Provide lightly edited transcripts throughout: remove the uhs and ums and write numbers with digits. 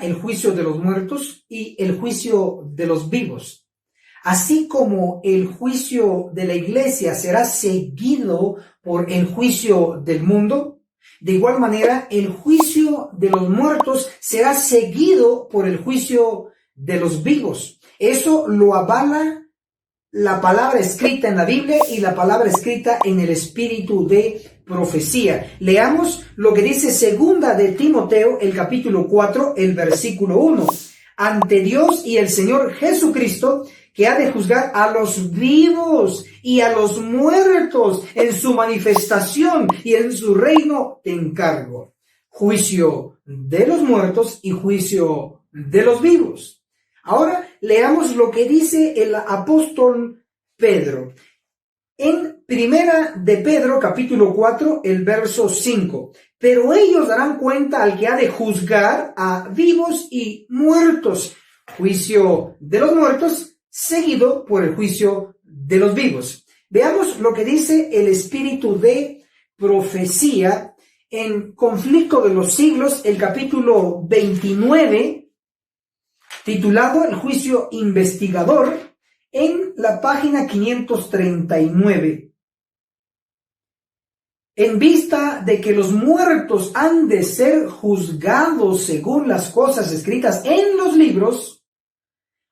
el juicio de los muertos y el juicio de los vivos. Así como el juicio de la iglesia será seguido por el juicio del mundo, de igual manera el juicio de los muertos será seguido por el juicio de los vivos. Eso lo avala la palabra escrita en la Biblia y la palabra escrita en el espíritu de profecía. Leamos lo que dice segunda de Timoteo, el capítulo 4, el versículo 1. Ante Dios y el Señor Jesucristo, que ha de juzgar a los vivos y a los muertos en su manifestación y en su reino, te encargo. Juicio de los muertos y juicio de los vivos. Ahora leamos lo que dice el apóstol Pedro. En primera de Pedro, capítulo 4, el verso 5. Pero ellos darán cuenta al que ha de juzgar a vivos y muertos. Juicio de los muertos, seguido por el juicio de los vivos. Veamos lo que dice el espíritu de profecía en Conflicto de los Siglos, el capítulo 29, titulado El juicio investigador, en la página 539. En vista de que los muertos han de ser juzgados según las cosas escritas en los libros,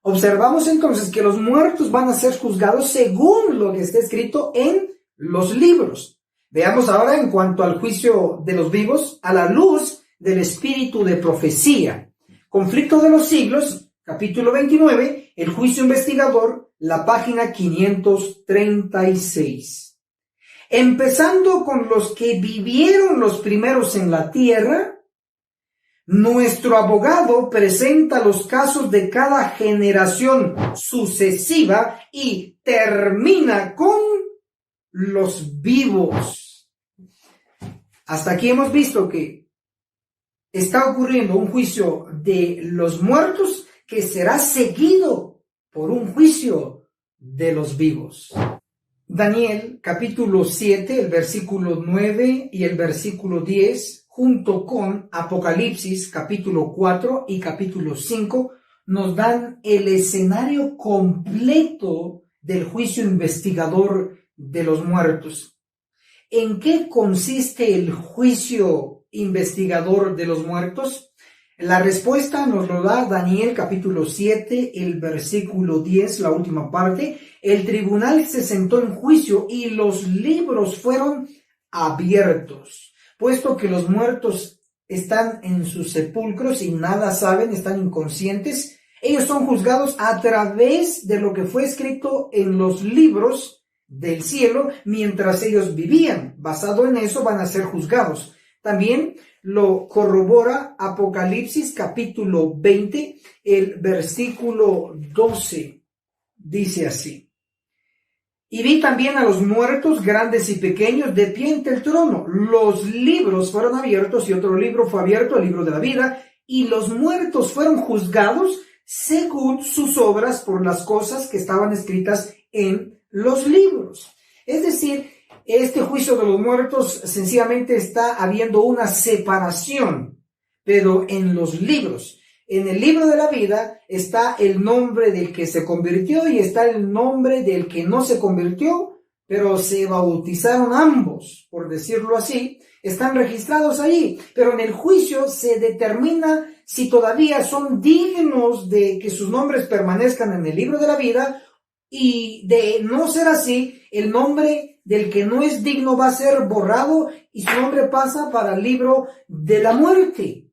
observamos entonces que los muertos van a ser juzgados según lo que está escrito en los libros. Veamos ahora en cuanto al juicio de los vivos a la luz del espíritu de profecía. Conflicto de los Siglos, capítulo 29, el juicio investigador, la página 536. Empezando con los que vivieron los primeros en la tierra, nuestro abogado presenta los casos de cada generación sucesiva y termina con los vivos. Hasta aquí hemos visto que está ocurriendo un juicio de los muertos que será seguido por un juicio de los vivos. Daniel, capítulo 7, el versículo 9 y el versículo 10, junto con Apocalipsis, capítulo 4 y capítulo 5, nos dan el escenario completo del juicio investigador de los muertos. ¿En qué consiste el juicio investigador de los muertos? La respuesta nos lo da Daniel capítulo 7, el versículo 10, la última parte. El tribunal se sentó en juicio y los libros fueron abiertos. Puesto que los muertos están en sus sepulcros y nada saben, están inconscientes, ellos son juzgados a través de lo que fue escrito en los libros del cielo mientras ellos vivían. Basado en eso van a ser juzgados. También lo corrobora Apocalipsis capítulo 20, el versículo 12. Dice así. Y vi también a los muertos, grandes y pequeños, de pie ante el trono. Los libros fueron abiertos y otro libro fue abierto, el libro de la vida, y los muertos fueron juzgados según sus obras por las cosas que estaban escritas en los libros. Es decir, este juicio de los muertos sencillamente está habiendo una separación, pero en los libros. En el libro de la vida está el nombre del que se convirtió y está el nombre del que no se convirtió, pero se bautizaron ambos, por decirlo así, están registrados allí. Pero en el juicio se determina si todavía son dignos de que sus nombres permanezcan en el libro de la vida, y de no ser así, el nombre del que no es digno va a ser borrado y su nombre pasa para el libro de la muerte,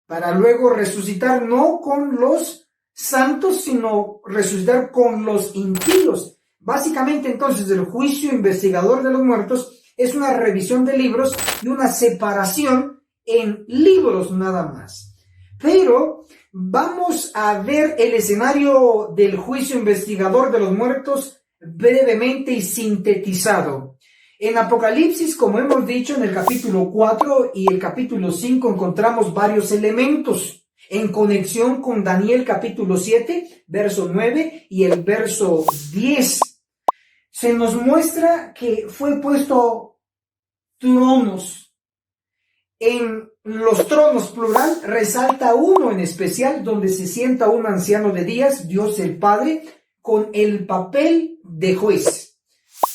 para luego resucitar no con los santos, sino resucitar con los impíos. Básicamente, entonces, el juicio investigador de los muertos es una revisión de libros y una separación en libros nada más. Pero vamos a ver el escenario del juicio investigador de los muertos brevemente y sintetizado. En Apocalipsis, como hemos dicho, en el capítulo 4 y el capítulo 5 encontramos varios elementos en conexión con Daniel capítulo 7, verso 9 y el verso 10. Se nos muestra que fue puesto tronos En los tronos plural resalta uno en especial donde se sienta un anciano de días, Dios el Padre, con el papel de juez.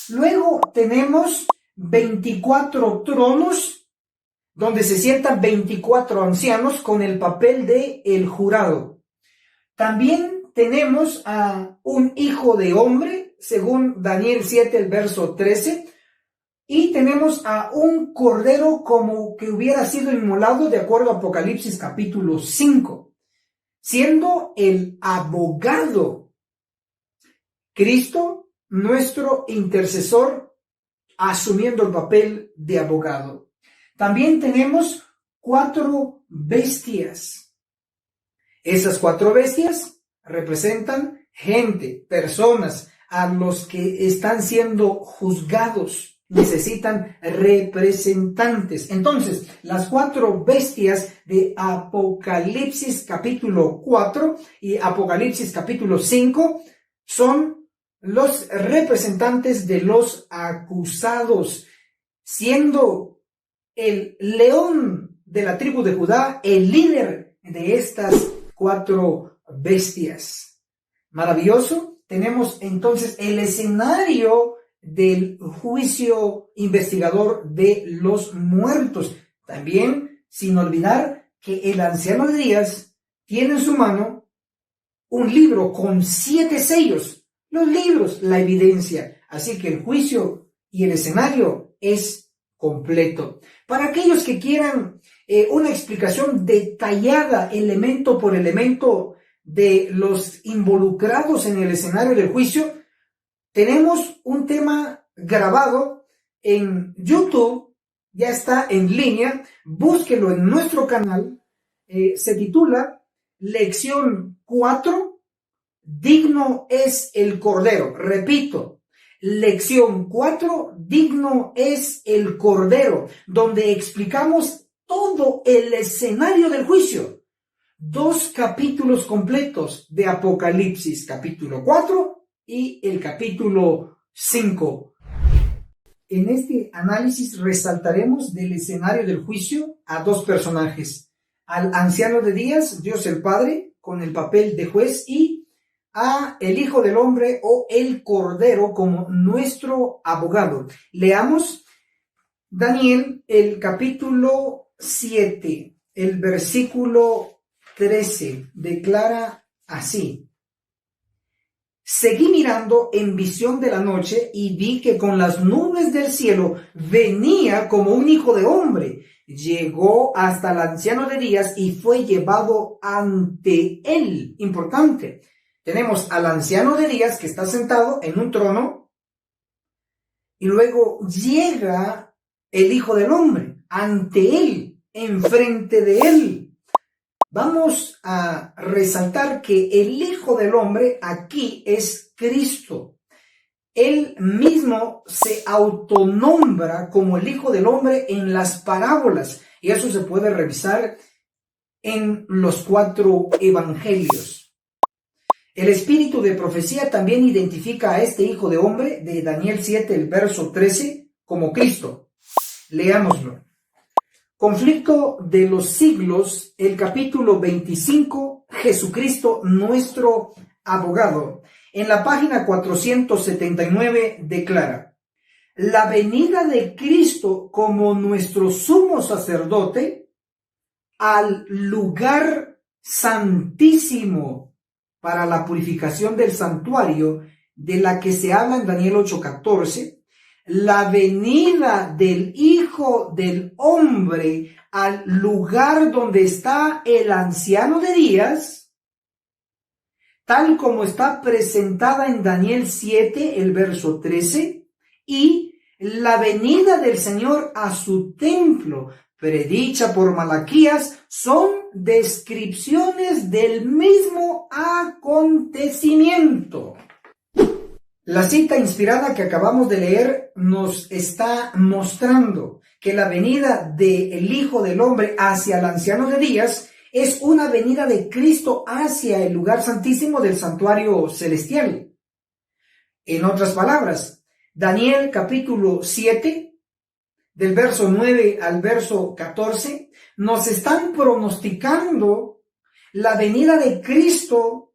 Luego tenemos 24 tronos donde se sientan 24 ancianos con el papel de el jurado. También tenemos a un hijo de hombre, según Daniel 7, el verso 13, y tenemos a un cordero como que hubiera sido inmolado de acuerdo a Apocalipsis capítulo 5, siendo el abogado Cristo, nuestro intercesor, asumiendo el papel de abogado. También tenemos 4 bestias. Esas 4 bestias representan gente, personas a los que están siendo juzgados. Necesitan representantes. Entonces, las 4 bestias de Apocalipsis capítulo 4 y Apocalipsis capítulo 5 son los representantes de los acusados, siendo el león de la tribu de Judá el líder de estas 4 bestias. Maravilloso. Tenemos entonces el escenario del juicio investigador de los muertos. También, sin olvidar que el anciano de días tiene en su mano un libro con 7 sellos. Los libros, la evidencia. Así que el juicio y el escenario es completo. Para aquellos que quieran una explicación detallada, elemento por elemento, de los involucrados en el escenario del juicio, tenemos un tema grabado en YouTube, ya está en línea, búsquelo en nuestro canal, se titula Lección 4, Digno es el Cordero. Repito, Lección 4, Digno es el Cordero, donde explicamos todo el escenario del juicio. 2 capítulos completos de Apocalipsis, capítulo 4 y el capítulo 5. En este análisis resaltaremos del escenario del juicio a 2 personajes: al anciano de días, Dios el Padre, con el papel de juez, y a el Hijo del Hombre o el Cordero como nuestro abogado. Leamos Daniel, el capítulo 7, el versículo 13, declara así: Seguí mirando en visión de la noche y vi que con las nubes del cielo venía como un hijo de hombre. Llegó hasta el anciano de días y fue llevado ante él. Importante. Tenemos al anciano de días que está sentado en un trono y luego llega el hijo del hombre ante él, enfrente de él. Vamos a resaltar que el Hijo del Hombre aquí es Cristo. Él mismo se autonombra como el Hijo del Hombre en las parábolas, y eso se puede revisar en los 4 evangelios. El espíritu de profecía también identifica a este Hijo de Hombre de Daniel 7, el verso 13, como Cristo. Leámoslo. Conflicto de los siglos, el capítulo 25, Jesucristo nuestro abogado. En la página 479 declara: la venida de Cristo como nuestro sumo sacerdote al lugar santísimo para la purificación del santuario, de la que se habla en Daniel 8:14. La venida del Hijo del Hombre al lugar donde está el anciano de días, tal como está presentada en Daniel 7, el verso 13, y la venida del Señor a su templo, predicha por Malaquías, son descripciones del mismo acontecimiento. La cita inspirada que acabamos de leer nos está mostrando que la venida del Hijo del Hombre hacia el anciano de días es una venida de Cristo hacia el lugar santísimo del santuario celestial. En otras palabras, Daniel capítulo 7 del verso 9 al verso 14, nos están pronosticando la venida de Cristo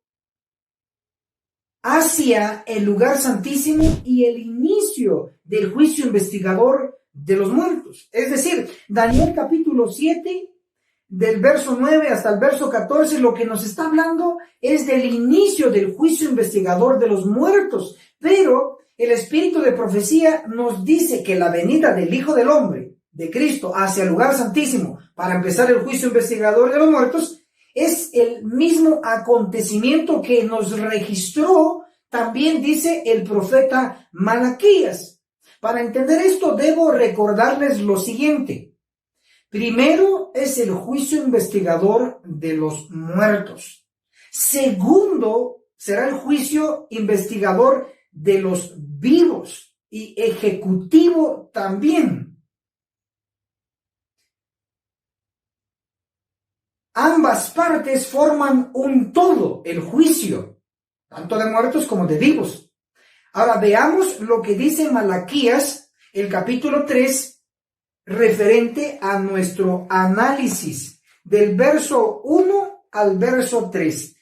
hacia el lugar santísimo y el inicio del juicio investigador de los muertos. Es decir, Daniel capítulo 7, del verso 9 hasta el verso 14, lo que nos está hablando es del inicio del juicio investigador de los muertos. Pero el espíritu de profecía nos dice que la venida del Hijo del Hombre, de Cristo, hacia el lugar santísimo para empezar el juicio investigador de los muertos, es el mismo acontecimiento que nos registró, también dice el profeta Malaquías. Para entender esto, debo recordarles lo siguiente. Primero es el juicio investigador de los muertos. Segundo, será el juicio investigador de los vivos y ejecutivo también. Ambas partes forman un todo, el juicio, tanto de muertos como de vivos. Ahora veamos lo que dice Malaquías, el capítulo 3, referente a nuestro análisis, del verso 1 al verso 3.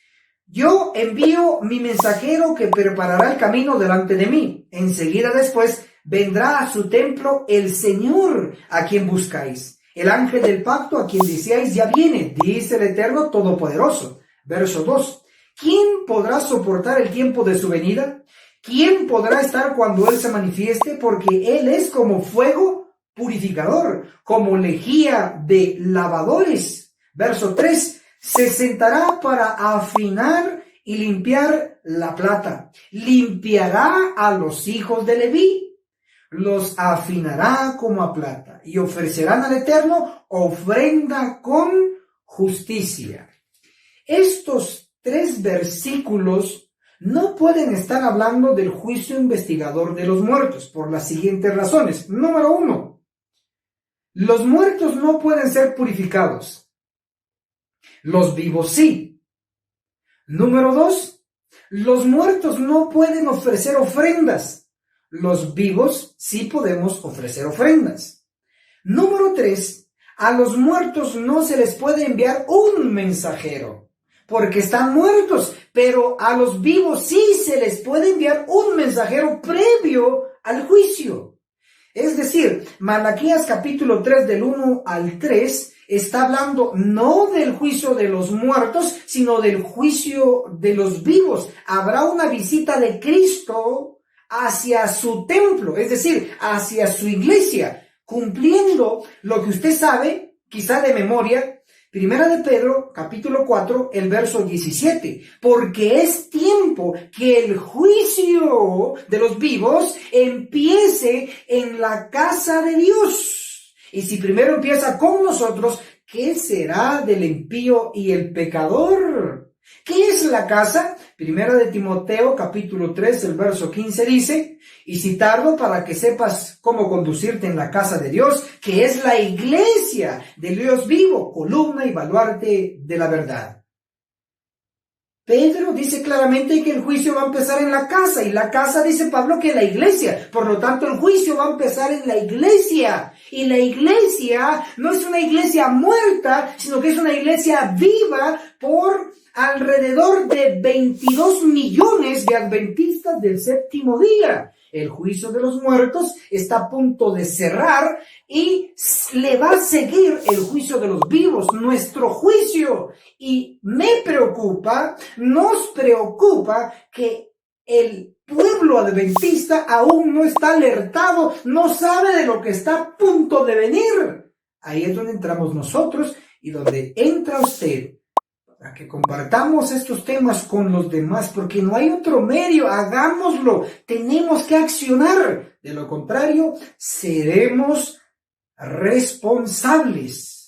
Yo envío mi mensajero que preparará el camino delante de mí. Enseguida después vendrá a su templo el Señor a quien buscáis. El ángel del pacto a quien deseáis ya viene, dice el Eterno Todopoderoso. Verso 2. ¿Quién podrá soportar el tiempo de su venida? ¿Quién podrá estar cuando Él se manifieste? Porque Él es como fuego purificador, como lejía de lavadores. Verso 3. Se sentará para afinar y limpiar la plata. Limpiará a los hijos de Leví. Los afinará como a plata y ofrecerán al Eterno ofrenda con justicia. Estos 3 versículos no pueden estar hablando del juicio investigador de los muertos por las siguientes razones. Número 1, los muertos no pueden ser purificados. Los vivos sí. Número 2, los muertos no pueden ofrecer ofrendas. Los vivos sí podemos ofrecer ofrendas. Número 3, a los muertos no se les puede enviar un mensajero, porque están muertos, pero a los vivos sí se les puede enviar un mensajero previo al juicio. Es decir, Malaquías capítulo 3 del 1 al 3 está hablando no del juicio de los muertos, sino del juicio de los vivos. Habrá una visita de Cristo hacia su templo, es decir, hacia su iglesia, cumpliendo lo que usted sabe, quizá de memoria, Primera de Pedro, capítulo 4, el verso 17, porque es tiempo que el juicio de los vivos empiece en la casa de Dios. Y si primero empieza con nosotros, ¿qué será del impío y el pecador? ¿Qué es la casa? Primera de Timoteo, capítulo 3, el verso 15 dice, y citarlo para que sepas cómo conducirte en la casa de Dios, que es la iglesia del Dios vivo, columna y baluarte de la verdad. Pedro dice claramente que el juicio va a empezar en la casa, y la casa, dice Pablo, que la iglesia. Por lo tanto, el juicio va a empezar en la iglesia. Y la iglesia no es una iglesia muerta, sino que es una iglesia viva por alrededor de 22 millones de adventistas del séptimo día. El juicio de los muertos está a punto de cerrar y le va a seguir el juicio de los vivos, nuestro juicio. Y nos preocupa que el pueblo adventista aún no está alertado, no sabe de lo que está a punto de venir. Ahí es donde entramos nosotros y donde entra usted, para que compartamos estos temas con los demás, porque no hay otro medio. Hagámoslo, tenemos que accionar. De lo contrario, seremos responsables.